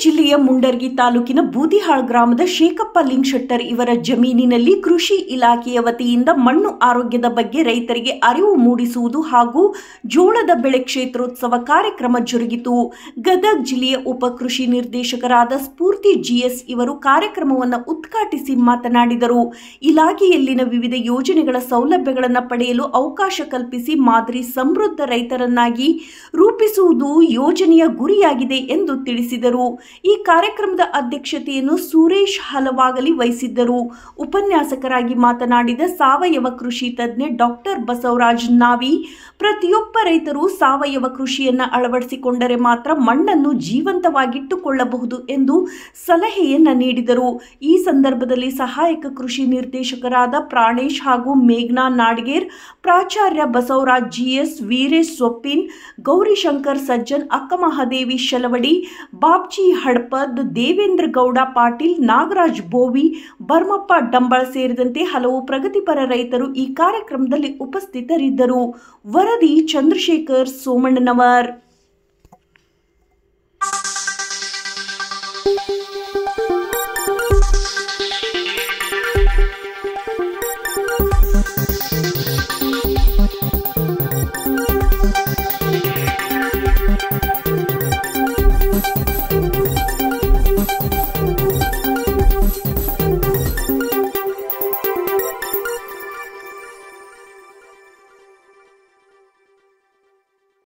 ಜಿಲ್ಲೆಯ ಮುಂಡರ್ಗಿ ತಾಲೂಕಿನ ಬೂದಿಹಾಳ್ ಗ್ರಾಮದ ಶೇಖಪ್ಪ ಲಿಂಗಶೆಟ್ಟರ್ ಇವರ ಜಮೀನಿನಲ್ಲಿ ಕೃಷಿ ಇಲಾಖೆಯ ವತಿಯಿಂದ ಮಣ್ಣು ಆರೋಗ್ಯದ ಬಗ್ಗೆ ರೈತರಿಗೆ ಅರಿವು ಮೂಡಿಸುವುದು ಹಾಗೂ ಜೋಳದ ಬೆಳೆ ಕ್ಷೇತ್ರೋತ್ಸವ ಕಾರ್ಯಕ್ರಮ ಜರುಗಿತು. ಗದಗ ಜಿಲ್ಲೆಯ ಉಪ ಕೃಷಿ ನಿರ್ದೇಶಕರಾದ ಸ್ಫೂರ್ತಿ ಜಿಎಸ್ ಇವರು ಕಾರ್ಯಕ್ರಮವನ್ನು ಉದ್ಘಾಟಿಸಿ ಮಾತನಾಡಿದರು. ಇಲಾಖೆಯಲ್ಲಿನ ವಿವಿಧ ಯೋಜನೆಗಳ ಸೌಲಭ್ಯಗಳನ್ನು ಪಡೆಯಲು ಅವಕಾಶ ಕಲ್ಪಿಸಿ ಮಾದರಿ ಸಮೃದ್ಧ ರೈತರನ್ನಾಗಿ ರೂಪಿಸುವುದು ಯೋಜನೆಯ ಗುರಿಯಾಗಿದೆ ಎಂದು ತಿಳಿಸಿದರು. ಈ ಕಾರ್ಯಕ್ರಮದ ಅಧ್ಯಕ್ಷತೆಯನ್ನು ಸುರೇಶ್ ಹಲವಾಗಲಿ ವಹಿಸಿದ್ದರು. ಉಪನ್ಯಾಸಕರಾಗಿ ಮಾತನಾಡಿದ ಸಾವಯವ ಕೃಷಿ ತಜ್ಞ ಡಾಕ್ಟರ್ ಬಸವರಾಜ್ ನಾವಿ, ಪ್ರತಿಯೊಬ್ಬ ರೈತರು ಸಾವಯವ ಕೃಷಿಯನ್ನು ಅಳವಡಿಸಿಕೊಂಡರೆ ಮಾತ್ರ ಮಣ್ಣನ್ನು ಜೀವಂತವಾಗಿಟ್ಟುಕೊಳ್ಳಬಹುದು ಎಂದು ಸಲಹೆಯನ್ನ ನೀಡಿದರು. ಈ ಸಂದರ್ಭದಲ್ಲಿ ಸಹಾಯಕ ಕೃಷಿ ನಿರ್ದೇಶಕರಾದ ಪ್ರಾಣೇಶ್ ಹಾಗೂ ಮೇಘನಾ ನಾಡಗೇರ್, ಪ್ರಾಚಾರ್ಯ ಬಸವರಾಜ್ ಜಿಎಸ್, ವೀರೇಶ್ ಸೊಪ್ಪಿನ್, ಗೌರಿಶಂಕರ್ ಸಜ್ಜನ್, ಅಕ್ಕಮಹಾದೇವಿ ಶಲವಡಿ, ಬಾಬ್ಜಿ ಹಡಪದ್, ದೇವೇಂದ್ರ ಗೌಡ ಪಾಟೀಲ್, ನಾಗರಾಜ್ ಬೋವಿ, ಬರ್ಮಪ್ಪ ಡಂಬಾಳ್ ಸೇರಿದಂತೆ ಹಲವು ಪ್ರಗತಿಪರ ರೈತರು ಈ ಕಾರ್ಯಕ್ರಮದಲ್ಲಿ ಉಪಸ್ಥಿತರಿದ್ದರು. ವರದಿ ಚಂದ್ರಶೇಖರ್ ಸೋಮಣ್ಣನವರ್.